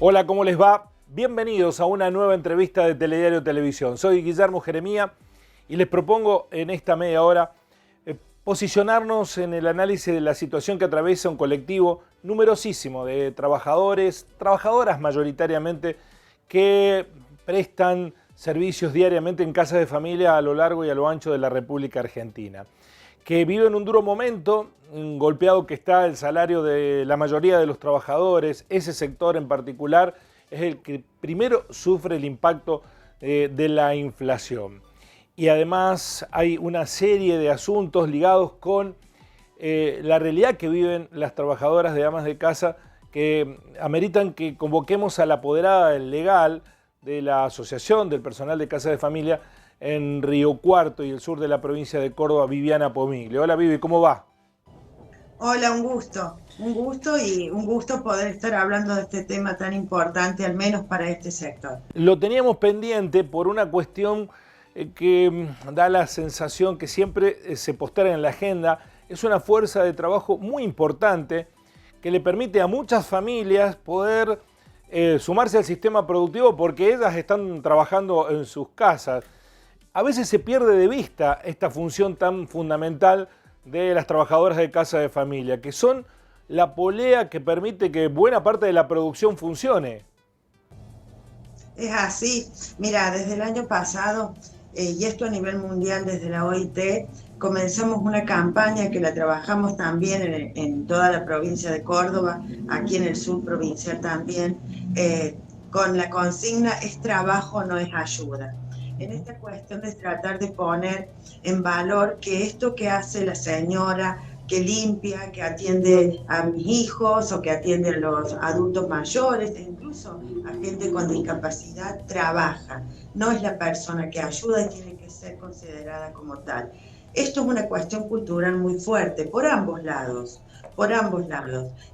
Hola, ¿cómo les va? Bienvenidos a una nueva entrevista de Telediario Televisión. Soy Guillermo Jeremía y les propongo en esta media hora posicionarnos en el análisis de la situación que atraviesa un colectivo numerosísimo de trabajadores, trabajadoras mayoritariamente, que prestan servicios diariamente en casas de familia a lo largo y a lo ancho de la República Argentina, que viven un duro momento, golpeado que está el salario de la mayoría de los trabajadores. Ese sector en particular es el que primero sufre el impacto de la inflación. Y además hay una serie de asuntos ligados con la realidad que viven las trabajadoras de amas de casa, que ameritan que convoquemos a la apoderada legal de la Asociación del Personal de Casa de Familia en Río Cuarto y el sur de la provincia de Córdoba, Viviana Pomiglio. Hola Vivi, ¿cómo va? Hola, un gusto y un gusto poder estar hablando de este tema tan importante, al menos para este sector. Lo teníamos pendiente por una cuestión que da la sensación que siempre se posterga en la agenda. Es una fuerza de trabajo muy importante que le permite a muchas familias poder sumarse al sistema productivo porque ellas están trabajando en sus casas. A veces se pierde de vista esta función tan fundamental de las trabajadoras de casa de familia, que son la polea que permite que buena parte de la producción funcione. Es así, mira, desde el año pasado, y esto a nivel mundial desde la OIT, comenzamos una campaña que la trabajamos también en toda la provincia de Córdoba, aquí en el sur provincial también, con la consigna "es trabajo, no es ayuda". En esta cuestión de tratar de poner en valor que esto que hace la señora que limpia, que atiende a mis hijos o que atiende a los adultos mayores, e incluso a gente con discapacidad, trabaja. No es la persona que ayuda y tiene que ser considerada como tal. Esto es una cuestión cultural muy fuerte por ambos lados,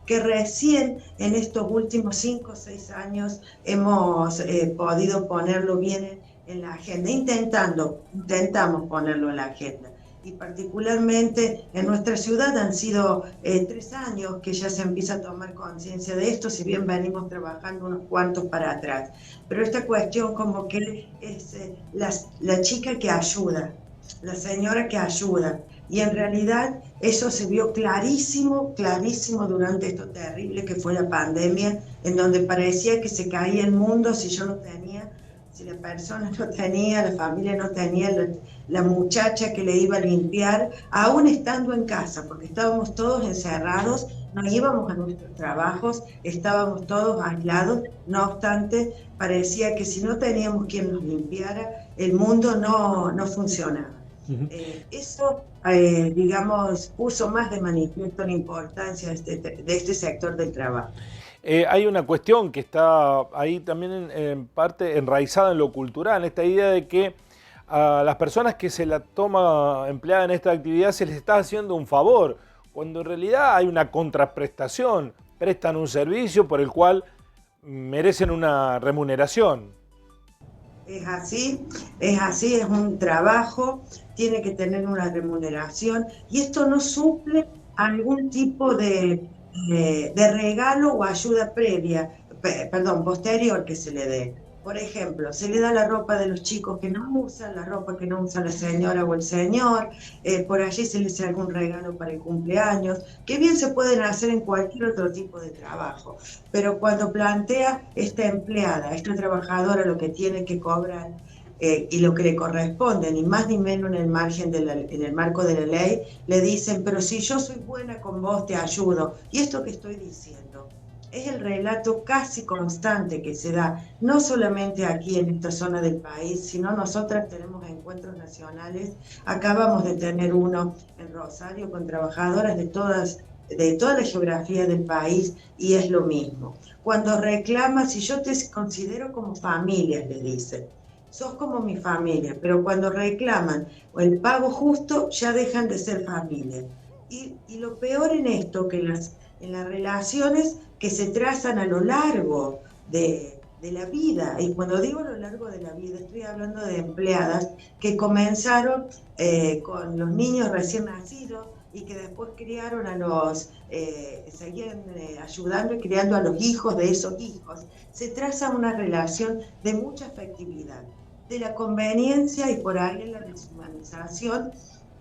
que recién en estos últimos 5 o 6 años hemos podido ponerlo bien en la agenda, intentamos ponerlo en la agenda. Y particularmente en nuestra ciudad han sido 3 años que ya se empieza a tomar conciencia de esto, si bien venimos trabajando unos cuantos para atrás. Pero esta cuestión como que es la chica que ayuda, la señora que ayuda. Y en realidad eso se vio clarísimo, clarísimo durante esto terrible que fue la pandemia, en donde parecía que se caía el mundo si yo no tenía, si la persona no tenía, la familia no tenía, la muchacha que le iba a limpiar, aún estando en casa, porque estábamos todos encerrados, no íbamos a nuestros trabajos, estábamos todos aislados, no obstante, parecía que si no teníamos quien nos limpiara, el mundo no funcionaba. Uh-huh. Eso, digamos, puso más de manifiesto la importancia de este sector del trabajo. Hay una cuestión que está ahí también en parte enraizada en lo cultural, esta idea de que a las personas que se la toma empleada en esta actividad se les está haciendo un favor, cuando en realidad hay una contraprestación, prestan un servicio por el cual merecen una remuneración. Es así, es un trabajo, tiene que tener una remuneración y esto no suple algún tipo de regalo o ayuda previa, perdón, posterior que se le dé. Por ejemplo, se le da la ropa de los chicos que no usan, la ropa que no usa la señora o el señor, por allí se le hace algún regalo para el cumpleaños, que bien se pueden hacer en cualquier otro tipo de trabajo. Pero cuando plantea esta empleada, esta trabajadora lo que tiene que cobrar y lo que le corresponde, ni más ni menos en el margen en el marco de la ley, le dicen, pero si yo soy buena con vos, te ayudo. Y esto que estoy diciendo es el relato casi constante que se da, no solamente aquí en esta zona del país, sino nosotras tenemos encuentros nacionales. Acabamos de tener uno en Rosario con trabajadoras de toda la geografía del país y es lo mismo. Cuando reclamas, si yo te considero como familia, le dicen, sos como mi familia, pero cuando reclaman el pago justo, ya dejan de ser familia. Y lo peor en esto, que en las relaciones que se trazan a lo largo de la vida, y cuando digo a lo largo de la vida, estoy hablando de empleadas que comenzaron con los niños recién nacidos, y que después criaron a los, seguían ayudando y criando a los hijos de esos hijos, se traza una relación de mucha afectividad, de la conveniencia y por ahí en la deshumanización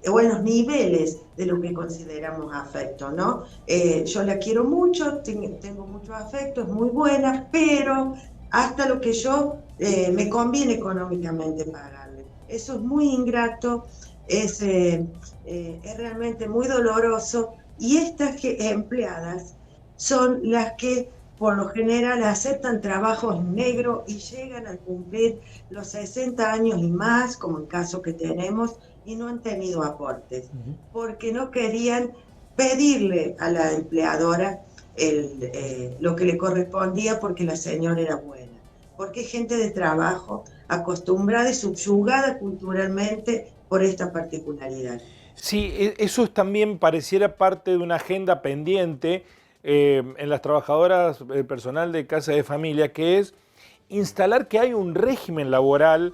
o en los niveles de lo que consideramos afecto, ¿no? Yo la quiero mucho, tengo mucho afecto, es muy buena, pero hasta lo que yo me conviene económicamente pagarle. Eso es muy ingrato, es realmente muy doloroso, y estas empleadas son las que por lo general aceptan trabajos negros y llegan a cumplir los 60 años y más, como el caso que tenemos, y no han tenido aportes, porque no querían pedirle a la empleadora lo que le correspondía porque la señora era buena, porque es gente de trabajo acostumbrada y subyugada culturalmente por esta particularidad. Sí, eso también pareciera parte de una agenda pendiente en las trabajadoras personal de casa de familia, que es instalar que hay un régimen laboral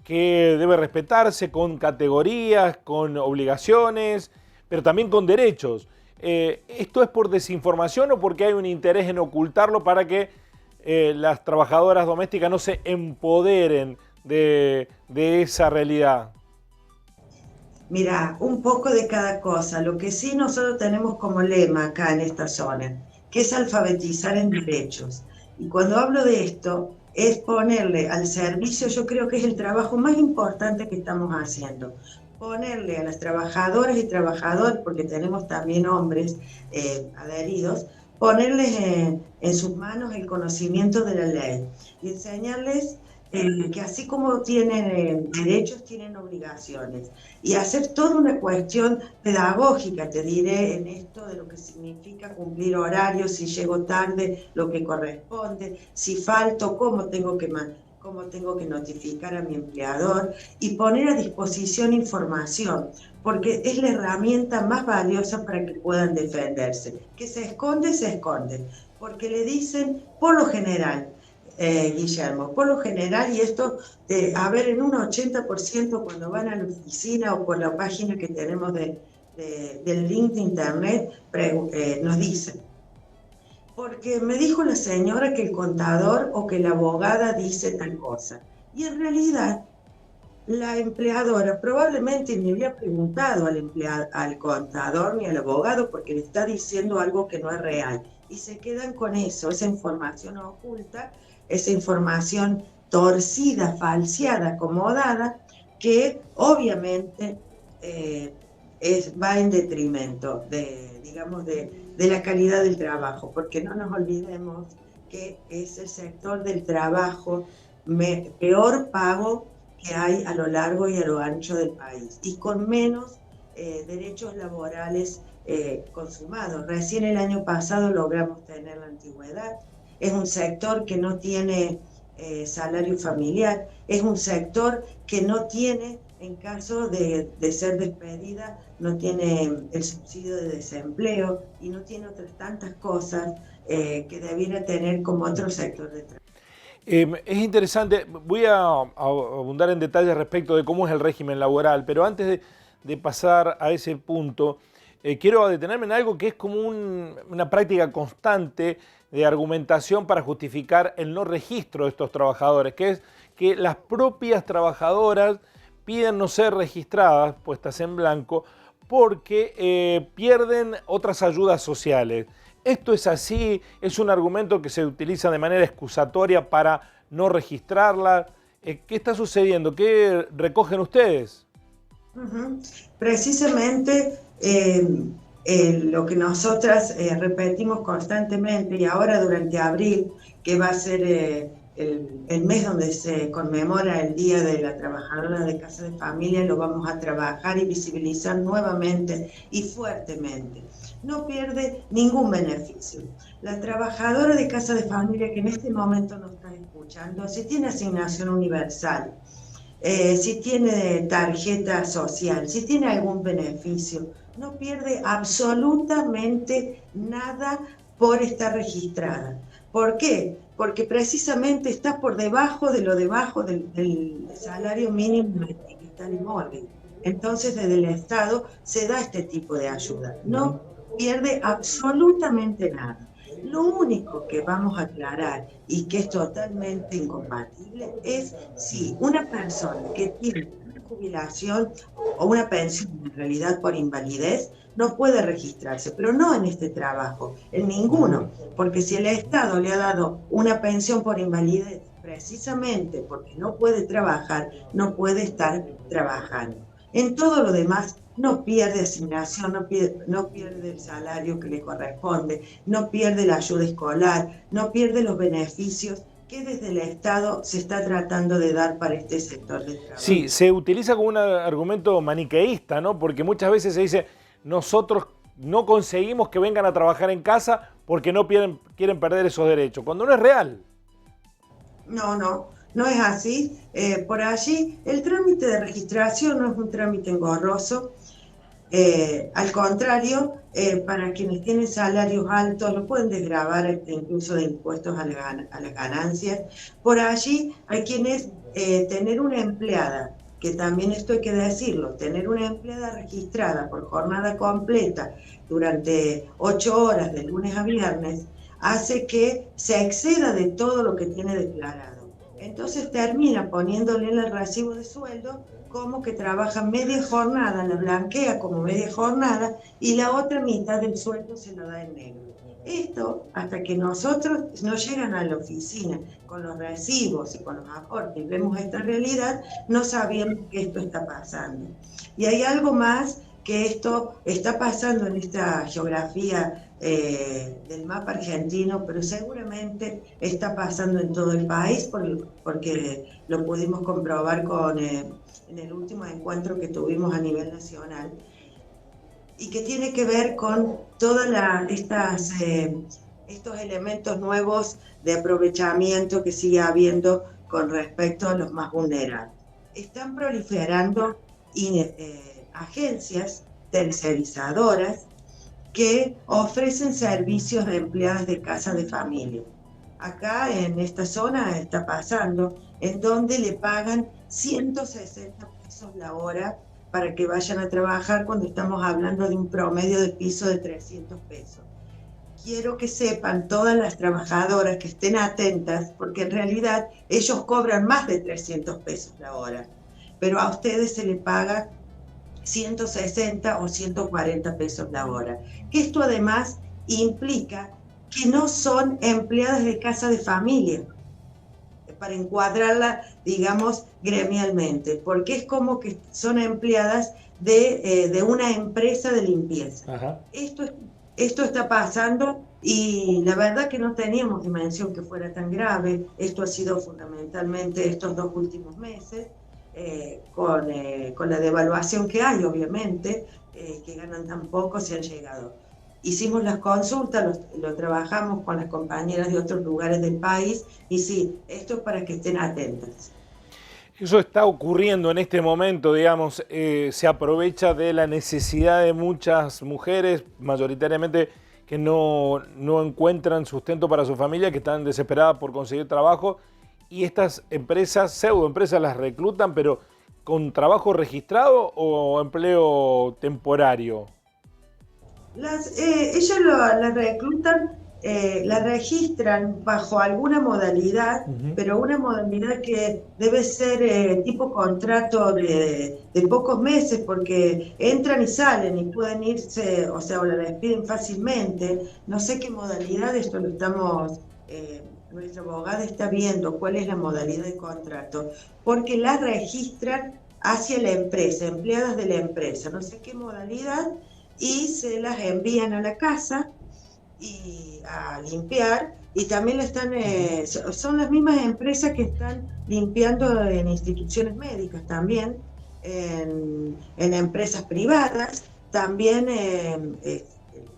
que debe respetarse con categorías, con obligaciones, pero también con derechos. ¿Esto es por desinformación o porque hay un interés en ocultarlo para que las trabajadoras domésticas no se empoderen de esa realidad? Mira, un poco de cada cosa. Lo que sí nosotros tenemos como lema acá en esta zona, que es alfabetizar en derechos. Y cuando hablo de esto, es ponerle al servicio, yo creo que es el trabajo más importante que estamos haciendo. Ponerle a las trabajadoras y trabajadores, porque tenemos también hombres adheridos, ponerles en sus manos el conocimiento de la ley y enseñarles que así como tienen derechos, tienen obligaciones. Y hacer toda una cuestión pedagógica, te diré, en esto de lo que significa cumplir horarios, si llego tarde, lo que corresponde, si falto, cómo tengo que notificar a mi empleador, y poner a disposición información, porque es la herramienta más valiosa para que puedan defenderse. Que se esconde, porque le dicen, por lo general, Guillermo, por lo general, y esto, a ver, en un 80% cuando van a la oficina o por la página que tenemos del link de internet, nos dicen, porque me dijo la señora que el contador o que la abogada dice tal cosa. Y en realidad, la empleadora probablemente ni le ha preguntado al contador ni al abogado, porque le está diciendo algo que no es real. Y se quedan con eso, esa información oculta, esa información torcida, falseada, acomodada, que obviamente va en detrimento digamos, de la calidad del trabajo, porque no nos olvidemos que es el sector del trabajo peor pago que hay a lo largo y a lo ancho del país, y con menos derechos laborales consumados. Recién el año pasado logramos tener la antigüedad. Es un sector que no tiene salario familiar, es un sector que no tiene, en caso de ser despedida, no tiene el subsidio de desempleo y no tiene otras tantas cosas que debiera tener como otro sector de trabajo. Es interesante, voy a abundar en detalles respecto de cómo es el régimen laboral, pero antes de pasar a ese punto, quiero detenerme en algo que es como una práctica constante de argumentación para justificar el no registro de estos trabajadores, que es que las propias trabajadoras piden no ser registradas, puestas en blanco, porque pierden otras ayudas sociales. ¿Esto es así? ¿Es un argumento que se utiliza de manera excusatoria para no registrarla? ¿Qué está sucediendo? ¿Qué recogen ustedes? Precisamente lo que nosotras repetimos constantemente, y ahora durante abril, que va a ser el mes donde se conmemora el Día de la Trabajadora de Casa de Familia, lo vamos a trabajar y visibilizar nuevamente y fuertemente. No pierde ningún beneficio. La trabajadora de Casa de Familia que en este momento nos está escuchando, si tiene asignación universal, si tiene tarjeta social, si tiene algún beneficio, no pierde absolutamente nada por estar registrada. ¿Por qué? Porque precisamente está por debajo de lo debajo del salario mínimo vital y móvil. Entonces, desde el Estado se da este tipo de ayuda. No pierde absolutamente nada. Lo único que vamos a aclarar y que es totalmente incompatible es si una persona que tiene una jubilación o una pensión en realidad por invalidez no puede registrarse, pero no en este trabajo, en ninguno, porque si el Estado le ha dado una pensión por invalidez precisamente porque no puede trabajar, no puede estar trabajando. En todo lo demás no pierde asignación, no pierde el salario que le corresponde, no pierde la ayuda escolar, no pierde los beneficios que desde el Estado se está tratando de dar para este sector del trabajo. Sí, se utiliza como un argumento maniqueísta, ¿no? Porque muchas veces se dice, nosotros no conseguimos que vengan a trabajar en casa porque no quieren perder esos derechos, cuando no es real. No es así. Por allí, el trámite de registración no es un trámite engorroso. Al contrario, para quienes tienen salarios altos, lo pueden desgravar incluso de impuestos a las ganancias. Por allí hay quienes tener una empleada, que también esto hay que decirlo, tener una empleada registrada por jornada completa durante 8 horas de lunes a viernes, hace que se exceda de todo lo que tiene declarado. Entonces termina poniéndole en el recibo de sueldo como que trabaja media jornada, la blanquea como media jornada y la otra mitad del sueldo se la da en negro. Esto, hasta que nosotros no llegan a la oficina con los recibos y con los aportes y vemos esta realidad, no sabíamos que esto está pasando. Y hay algo más que esto está pasando en esta geografía del mapa argentino, pero seguramente está pasando en todo el país porque lo pudimos comprobar en el último encuentro que tuvimos a nivel nacional, y que tiene que ver con todos estos elementos nuevos de aprovechamiento que sigue habiendo con respecto a los más vulnerables. Están proliferando agencias tercerizadoras que ofrecen servicios de empleadas de casa de familia. Acá en esta zona está pasando, en donde le pagan 160 pesos la hora para que vayan a trabajar cuando estamos hablando de un promedio de piso de 300 pesos. Quiero que sepan todas las trabajadoras que estén atentas, porque en realidad ellos cobran más de 300 pesos la hora, pero a ustedes se les paga 160 o 140 pesos la hora. Esto además implica que no son empleadas de casa de familia, para encuadrarla, digamos, gremialmente, porque es como que son empleadas de una empresa de limpieza. Ajá. Esto está pasando y la verdad que no teníamos dimensión que fuera tan grave. Esto ha sido fundamentalmente estos 2 últimos meses, con la devaluación que hay, obviamente, que ganan tan poco, se han llegado. Hicimos las consultas, lo trabajamos con las compañeras de otros lugares del país y sí, esto es para que estén atentas. Eso está ocurriendo en este momento, digamos, se aprovecha de la necesidad de muchas mujeres, mayoritariamente que no encuentran sustento para su familia, que están desesperadas por conseguir trabajo, y estas empresas, pseudoempresas, las reclutan, pero ¿con trabajo registrado o empleo temporario? Ellos las reclutan, las registran bajo alguna modalidad, pero una modalidad que debe ser tipo contrato de pocos meses, porque entran y salen y pueden irse, o sea, o la despiden fácilmente. No sé qué modalidad, esto lo estamos, nuestra abogada está viendo cuál es la modalidad de contrato, porque las registran hacia la empresa, empleadas de la empresa, no sé qué modalidad, y se las envían a la casa y a limpiar, y también son las mismas empresas que están limpiando en instituciones médicas también, en empresas privadas, también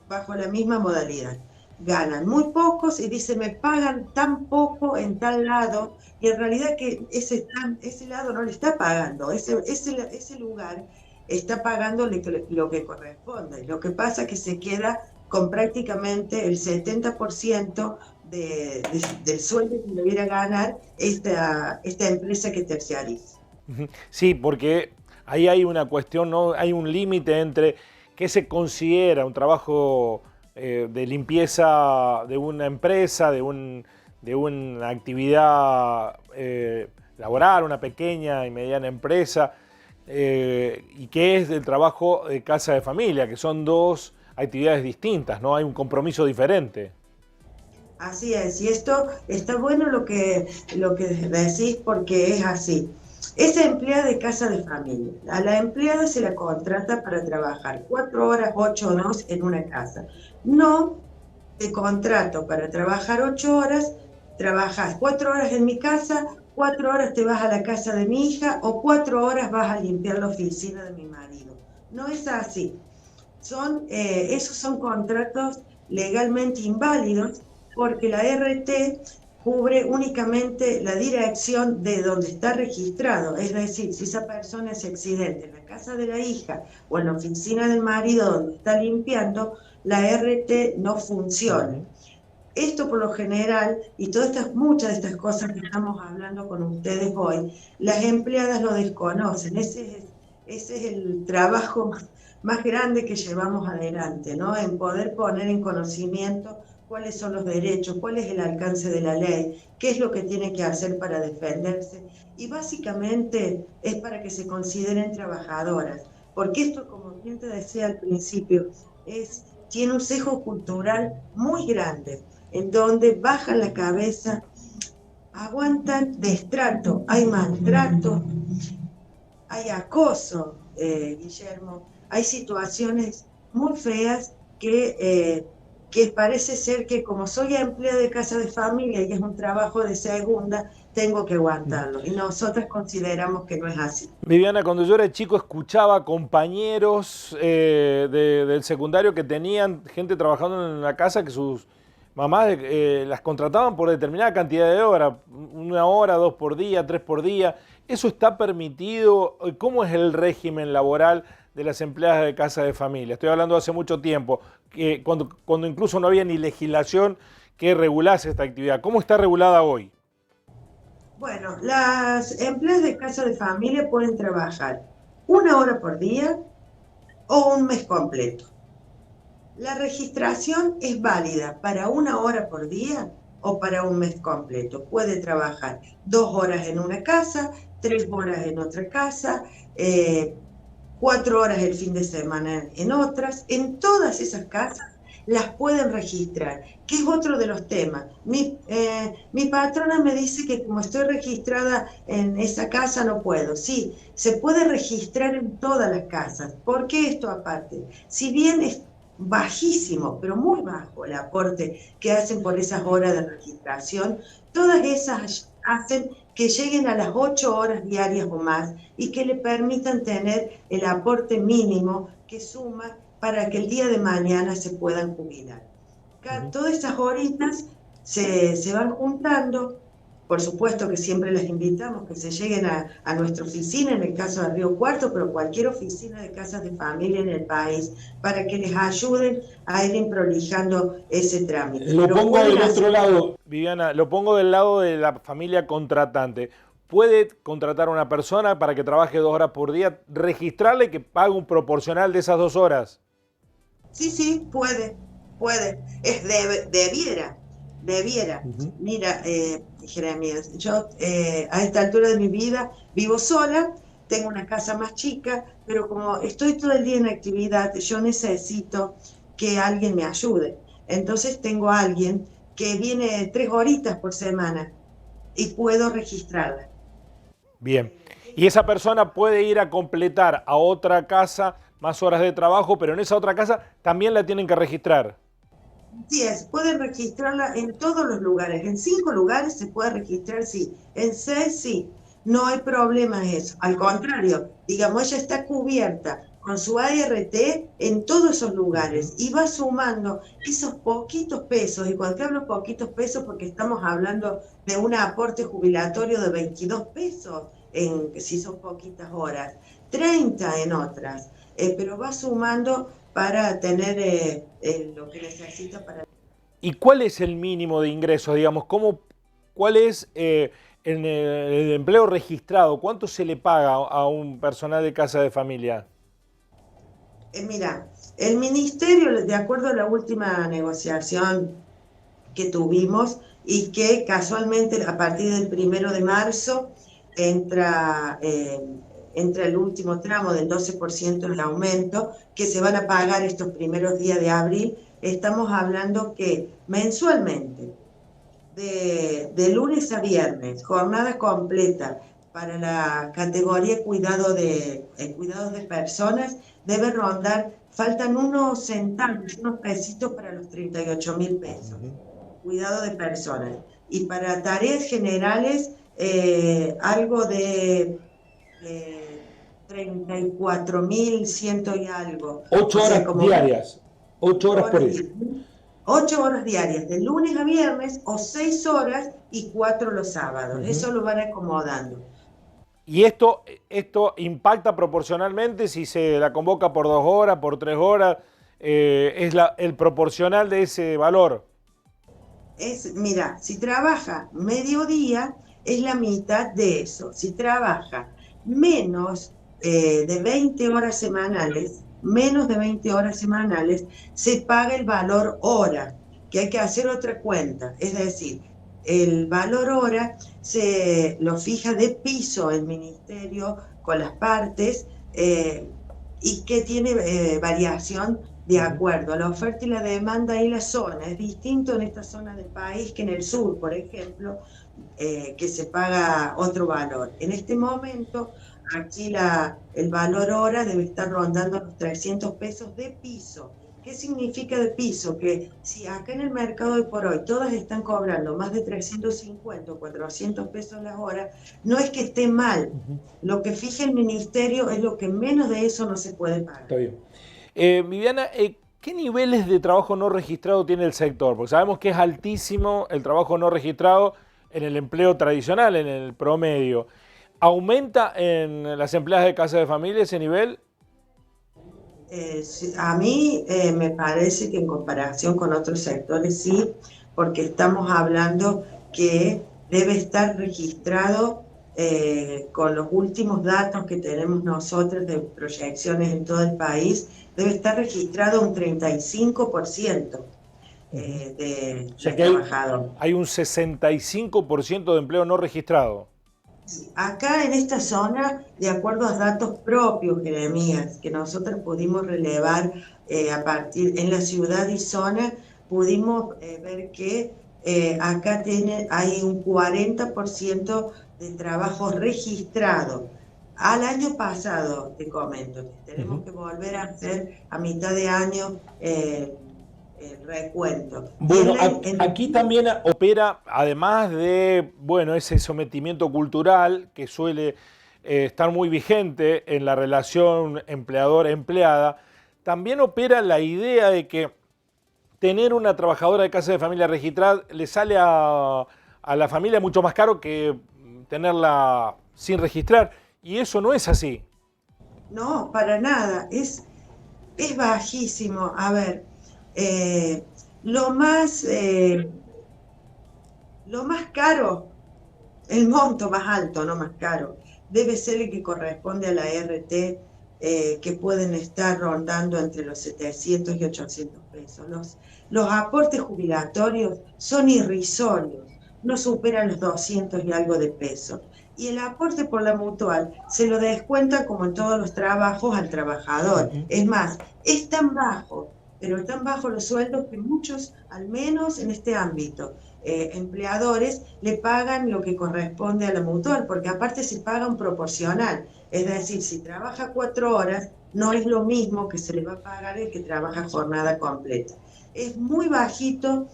bajo la misma modalidad. Ganan muy pocos y dicen, me pagan tan poco en tal lado, y en realidad que ese lado no le está pagando, ese lugar está pagando lo que corresponde. Lo que pasa es que se queda con prácticamente el 70% del sueldo que debiera ganar esta empresa que terciariza. Sí, porque ahí hay una cuestión, ¿no? Hay un límite entre qué se considera un trabajo de limpieza de una empresa, de una actividad laboral, una pequeña y mediana empresa, y qué es el trabajo de casa de familia, que son dos actividades distintas, ¿no? Hay un compromiso diferente. Así es, y esto está bueno lo que decís porque es así. Es empleada de casa de familia. A la empleada se la contrata para trabajar 4 horas, 8 horas en una casa. No te contrato para trabajar 8 horas, trabajas 4 horas en mi casa, 4 horas te vas a la casa de mi hija o 4 horas vas a limpiar la oficina de mi marido. No es así. Esos son contratos legalmente inválidos porque la RT cubre únicamente la dirección de donde está registrado. Es decir, si esa persona se accidenta en la casa de la hija o en la oficina del marido donde está limpiando, la RT no funciona. Esto por lo general, y muchas de estas cosas que estamos hablando con ustedes hoy, las empleadas lo desconocen. Ese es el trabajo más grande que llevamos adelante, ¿no? En poder poner en conocimiento cuáles son los derechos, cuál es el alcance de la ley, qué es lo que tiene que hacer para defenderse. Y básicamente es para que se consideren trabajadoras, porque esto, como bien te decía al principio, tiene un sesgo cultural muy grande en donde bajan la cabeza, aguantan destrato, hay maltrato, hay acoso, Guillermo, hay situaciones muy feas que parece ser que como soy empleada de casa de familia y es un trabajo de segunda, tengo que aguantarlo. Y nosotros consideramos que no es así. Viviana, cuando yo era chico escuchaba compañeros del secundario que tenían gente trabajando en la casa que sus mamás las contrataban por determinada cantidad de horas, 1 hora, 2 por día, 3 por día. ¿Eso está permitido? ¿Cómo es el régimen laboral de las empleadas de casa de familia? Estoy hablando de hace mucho tiempo, cuando incluso no había ni legislación que regulase esta actividad. ¿Cómo está regulada hoy? Bueno, las empleadas de casa de familia pueden trabajar 1 hora por día o un mes completo. La registración es válida para 1 hora por día o para un mes completo. Puede trabajar 2 horas en una casa, 3 horas en otra casa, 4 horas el fin de semana en otras. En todas esas casas las pueden registrar, que es otro de los temas. Mi patrona me dice que como estoy registrada en esa casa no puedo. Sí, se puede registrar en todas las casas. ¿Por qué esto aparte? Si bien es bajísimo, pero muy bajo el aporte que hacen por esas horas de registración, todas esas hacen que lleguen a las 8 horas diarias o más y que le permitan tener el aporte mínimo que suma para que el día de mañana se puedan jubilar. Todas esas horitas se van juntando. Por supuesto que siempre les invitamos que se lleguen a nuestra oficina, en el caso de Río Cuarto, pero cualquier oficina de casas de familia en el país, para que les ayuden a ir prolijando ese trámite. Lo pongo del otro lado, Viviana, lo pongo del lado de la familia contratante. ¿Puede contratar a una persona para que trabaje 2 horas por día, registrarle y que pague un proporcional de esas 2 horas? Sí, puede. Debiera. Mira, Jeremías, yo a esta altura de mi vida vivo sola, tengo una casa más chica, pero como estoy todo el día en actividad, yo necesito que alguien me ayude. Entonces tengo a alguien que viene 3 horitas por semana y puedo registrarla. Bien. Y esa persona puede ir a completar a otra casa más horas de trabajo, pero en esa otra casa también la tienen que registrar. Sí, pueden registrarla en todos los lugares. En 5 lugares se puede registrar, sí. En 6, sí. No hay problema en eso. Al contrario, digamos, ella está cubierta con su ART en todos esos lugares y va sumando esos poquitos pesos. Y cuando te hablo poquitos pesos, porque estamos hablando de un aporte jubilatorio de 22 pesos, si son poquitas horas, 30 en otras, pero va sumando para tener lo que necesita para... ¿Y cuál es el mínimo de ingresos? Digamos, ¿cuál es en el empleo registrado, ¿cuánto se le paga a un personal de casa de familia? Mira, el ministerio, de acuerdo a la última negociación que tuvimos y que casualmente a partir del 1 de marzo entra, entra el último tramo del 12% del aumento que se van a pagar estos primeros días de abril, estamos hablando que mensualmente, de lunes a viernes, jornada completa para la categoría cuidados de personas, debe rondar, faltan unos centavos, unos pesitos para los 38.000 pesos. Cuidado de personas. Y para tareas generales, algo de 34.100 y algo. 8 horas Como diarias, 8 horas por día. 8 horas diarias, de lunes a viernes, o 6 horas y 4 los sábados. Eso lo van acomodando. Y esto impacta proporcionalmente si se la convoca por 2 horas, por 3 horas, es el proporcional de ese valor. Mira, si trabaja mediodía, es la mitad de eso. Si trabaja menos de 20 horas semanales, se paga el valor hora, que hay que hacer otra cuenta. Es decir, el valor hora se lo fija de piso el ministerio con las partes y que tiene variación de acuerdo a la oferta y la demanda y la zona. Es distinto en esta zona del país que en el sur, por ejemplo, que se paga otro valor. En este momento, aquí el valor hora debe estar rondando los 300 pesos de piso. ¿Qué significa de piso? Que si acá en el mercado de por hoy todas están cobrando más de 350 o 400 pesos la hora, no es que esté mal. Lo que fija el ministerio es lo que menos de eso no se puede pagar. Está bien. Viviana, ¿qué niveles de trabajo no registrado tiene el sector? Porque sabemos que es altísimo el trabajo no registrado en el empleo tradicional, en el promedio. ¿Aumenta en las empleadas de casa de familia ese nivel? A mí me parece que en comparación con otros sectores sí, porque estamos hablando que debe estar registrado con los últimos datos que tenemos nosotros de proyecciones en todo el país, debe estar registrado un 35% de O sea que trabajadores. hay un 65% de empleo no registrado. Acá en esta zona, de acuerdo a datos propios, Jeremías, que nosotros pudimos relevar en la ciudad y zona, pudimos ver que acá hay un 40% de trabajo registrado. Al año pasado, te comento, tenemos que volver a hacer a mitad de año el recuento. Bueno, aquí también opera, además de, bueno, ese sometimiento cultural que suele estar muy vigente en la relación empleador-empleada, también opera la idea de que tener una trabajadora de casa de familia registrada le sale a la familia mucho más caro que tenerla sin registrar, y eso no es así. No, para nada, es bajísimo. A ver, lo más caro, el monto más alto, no más caro, debe ser el que corresponde a la RT, que pueden estar rondando entre los 700 y 800 pesos. Los aportes jubilatorios son irrisorios, no superan los 200 y algo de pesos. Y el aporte por la mutual se lo descuenta, como en todos los trabajos, al trabajador. Es más, es tan bajo, pero están bajo los sueldos que muchos, al menos en este ámbito, empleadores le pagan lo que corresponde a la mutual, porque aparte se paga un proporcional. Es decir, si trabaja 4 horas, no es lo mismo que se le va a pagar el que trabaja jornada completa. Es muy bajito.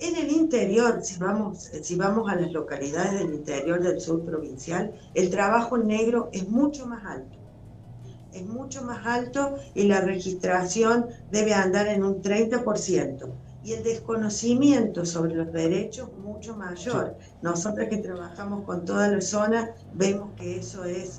En el interior, si vamos a las localidades del interior del sur provincial, el trabajo negro es mucho más alto. Es mucho más alto y la registración debe andar en un 30%. Y el desconocimiento sobre los derechos mucho mayor. Nosotros que trabajamos con toda la zona vemos que eso es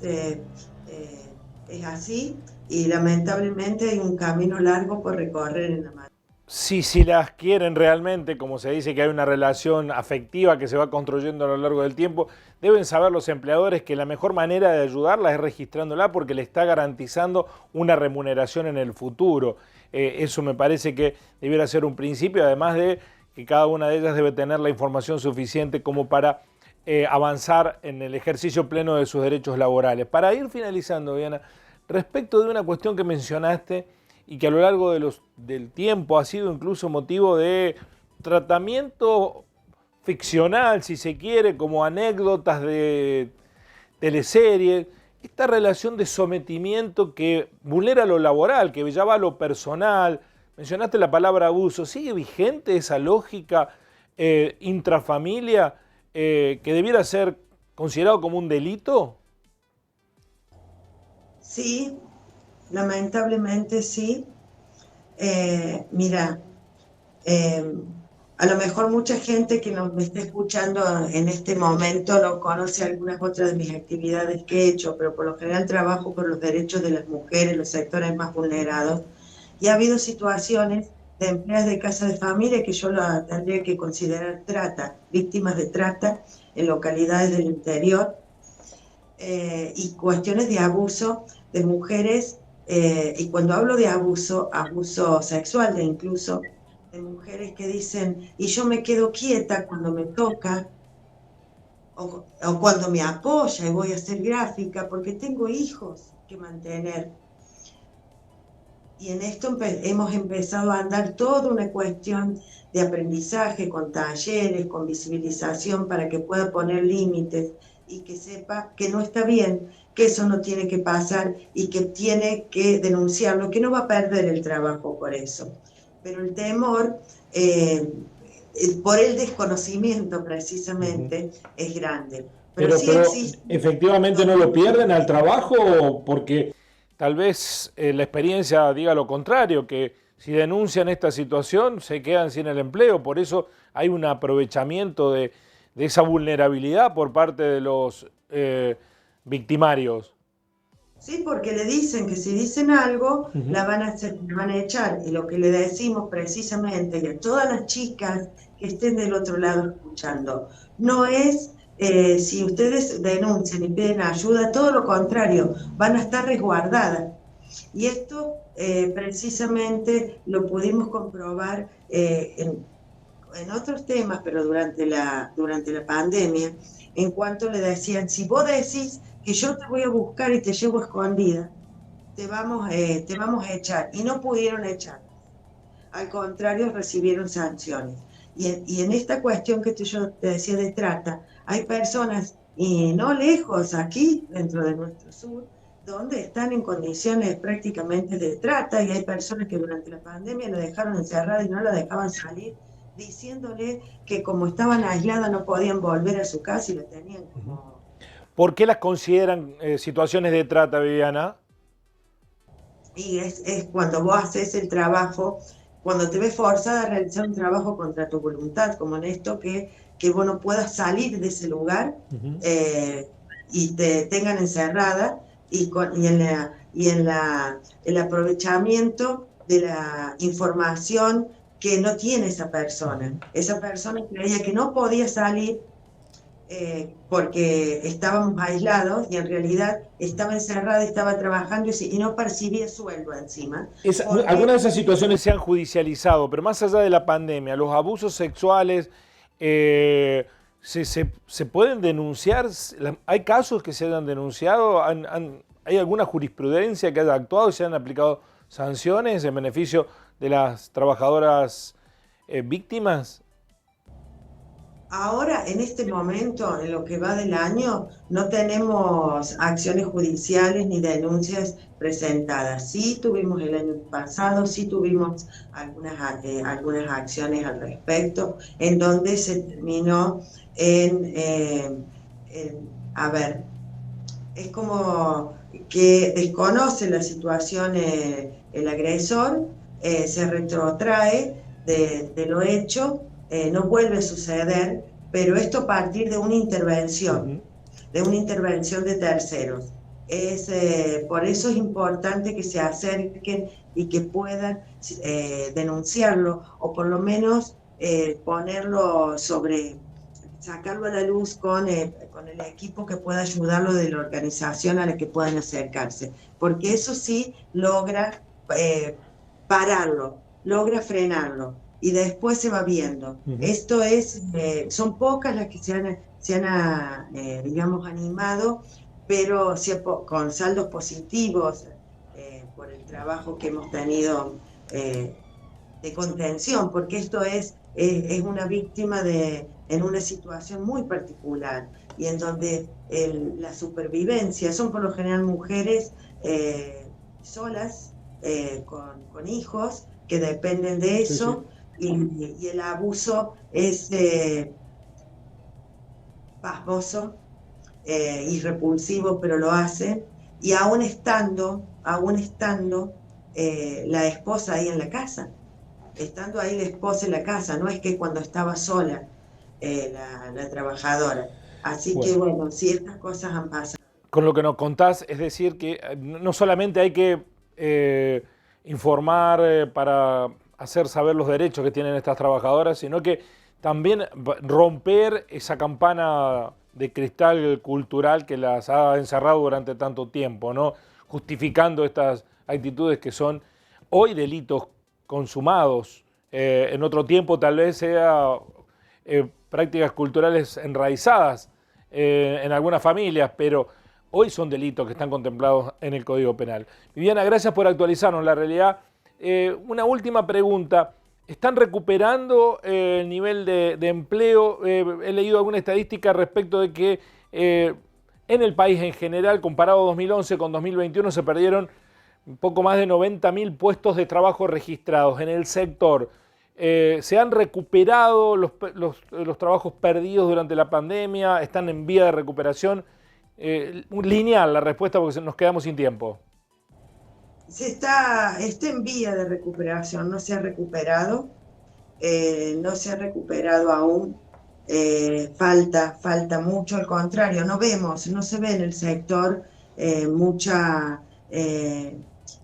así, y lamentablemente hay un camino largo por recorrer en la materia. si las quieren realmente, como se dice que hay una relación afectiva que se va construyendo a lo largo del tiempo, deben saber los empleadores que la mejor manera de ayudarla es registrándola porque le está garantizando una remuneración en el futuro. Eso me parece que debiera ser un principio, además de que cada una de ellas debe tener la información suficiente como para avanzar en el ejercicio pleno de sus derechos laborales. Para ir finalizando, Diana, respecto de una cuestión que mencionaste y que a lo largo del tiempo ha sido incluso motivo de tratamiento ficcional, si se quiere, como anécdotas de teleseries, esta relación de sometimiento que vulnera lo laboral, que ya va a lo personal. Mencionaste la palabra abuso. ¿Sigue vigente esa lógica intrafamilia que debiera ser considerado como un delito? Sí, lamentablemente sí. Mira, eh, a lo mejor mucha gente que nos me está escuchando en este momento no conoce algunas otras de mis actividades que he hecho, pero por lo general trabajo por los derechos de las mujeres, los sectores más vulnerados. Y ha habido situaciones de empleadas de casa de familia que yo la tendría que considerar trata, víctimas de trata en localidades del interior, y cuestiones de abuso de mujeres, y cuando hablo de abuso, abuso sexual de incluso, de mujeres que dicen, y yo me quedo quieta cuando me toca, o cuando me apoya y voy a hacer gráfica, porque tengo hijos que mantener. Y en esto hemos empezado a andar toda una cuestión de aprendizaje con talleres, con visibilización para que pueda poner límites y que sepa que no está bien, que eso no tiene que pasar y que tiene que denunciarlo, que no va a perder el trabajo por eso. Pero el temor, por el desconocimiento precisamente, es grande. Pero sí Pero existe. efectivamente no lo pierden al trabajo porque tal vez la experiencia diga lo contrario, que si denuncian esta situación se quedan sin el empleo. Por eso hay un aprovechamiento de esa vulnerabilidad por parte de los victimarios. Sí, porque le dicen que si dicen algo, la van a la van a echar. Y lo que le decimos precisamente y a todas las chicas que estén del otro lado escuchando, no es si ustedes denuncian y piden ayuda, todo lo contrario, van a estar resguardadas. Y esto precisamente lo pudimos comprobar en otros temas, pero durante la pandemia, en cuanto le decían, si vos decís que yo te voy a buscar y te llevo escondida, te vamos a echar. Y no pudieron echar. Al contrario, recibieron sanciones. Y en esta cuestión que yo te decía de trata, hay personas, y no lejos, aquí, dentro de nuestro sur, donde están en condiciones prácticamente de trata, y hay personas que durante la pandemia la dejaron encerrada y no la dejaban salir, diciéndole que como estaban aisladas no podían volver a su casa y la tenían como... ¿Por qué las consideran situaciones de trata, Viviana? Y es cuando vos haces el trabajo, cuando te ves forzada a realizar un trabajo contra tu voluntad, como en esto, que vos no puedas salir de ese lugar, eh, y te tengan encerrada y el aprovechamiento de la información que no tiene esa persona. Esa persona creía que no podía salir porque estábamos aislados y en realidad estaba encerrada, estaba trabajando y no percibía sueldo encima. Algunas Porque de esas situaciones se han judicializado, pero más allá de la pandemia, los abusos sexuales se pueden denunciar. ¿Hay casos que se hayan denunciado? ¿Hay alguna jurisprudencia que haya actuado y se han aplicado sanciones en beneficio de las trabajadoras víctimas? ahora, en este momento, en lo que va del año, no tenemos acciones judiciales ni denuncias presentadas. Sí tuvimos el año pasado, sí tuvimos algunas acciones al respecto, en donde se terminó a ver, es como que desconoce la situación el agresor, se retrotrae de lo hecho, no vuelve a suceder, pero esto a partir de una intervención de terceros. Por eso es importante que se acerquen y que puedan denunciarlo o por lo menos ponerlo sacarlo a la luz con el equipo que pueda ayudarlo de la organización a la que puedan acercarse, porque eso sí logra pararlo, logra frenarlo y después se va viendo. Esto son pocas las que digamos, animado, pero con saldos positivos por el trabajo que hemos tenido de contención, porque esto es una víctima en una situación muy particular y en donde la supervivencia son por lo general mujeres solas, con hijos que dependen de eso, sí, sí. Y el abuso es pasmoso y repulsivo, pero lo hacen, y aún estando la esposa ahí en la casa. Estando ahí la esposa en la casa, no es que cuando estaba sola la trabajadora. Así que bueno, sí, estas cosas han pasado. Con lo que nos contás, es decir, que no solamente hay que informar para hacer saber los derechos que tienen estas trabajadoras, sino que también romper esa campana de cristal cultural que las ha encerrado durante tanto tiempo, ¿no? Justificando estas actitudes que son hoy delitos consumados. En otro tiempo tal vez sea prácticas culturales enraizadas en algunas familias, pero hoy son delitos que están contemplados en el Código Penal. Viviana, gracias por actualizarnos la realidad. Una última pregunta. ¿Están recuperando el nivel de empleo? He leído alguna estadística respecto de que en el país en general, comparado 2011 con 2021, se perdieron un poco más de 90.000 puestos de trabajo registrados en el sector. ¿Se han recuperado los trabajos perdidos durante la pandemia? ¿Están en vía de recuperación? Lineal la respuesta porque nos quedamos sin tiempo. Está en vía de recuperación, no se ha recuperado aún, falta mucho, al contrario, no se ve en el sector mucha,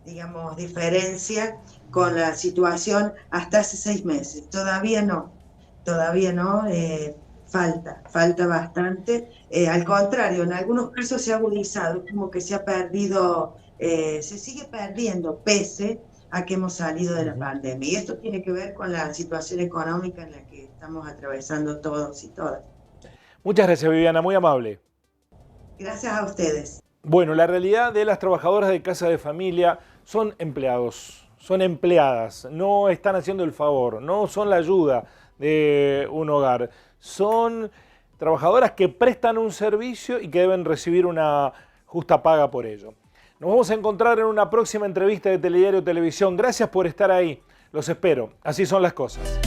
digamos, diferencia con la situación hasta hace 6 meses, todavía no, falta bastante, al contrario, en algunos casos se ha agudizado, como que se ha perdido, se sigue perdiendo pese a que hemos salido de la pandemia. Y esto tiene que ver con la situación económica en la que estamos atravesando todos y todas. Muchas gracias, Viviana, muy amable. Gracias a ustedes. Bueno, la realidad de las trabajadoras de casa de familia son empleados, son empleadas, no están haciendo el favor, no son la ayuda de un hogar. Son trabajadoras que prestan un servicio y que deben recibir una justa paga por ello. Nos vamos a encontrar en una próxima entrevista de Telediario Televisión. Gracias por estar ahí. Los espero. Así son las cosas.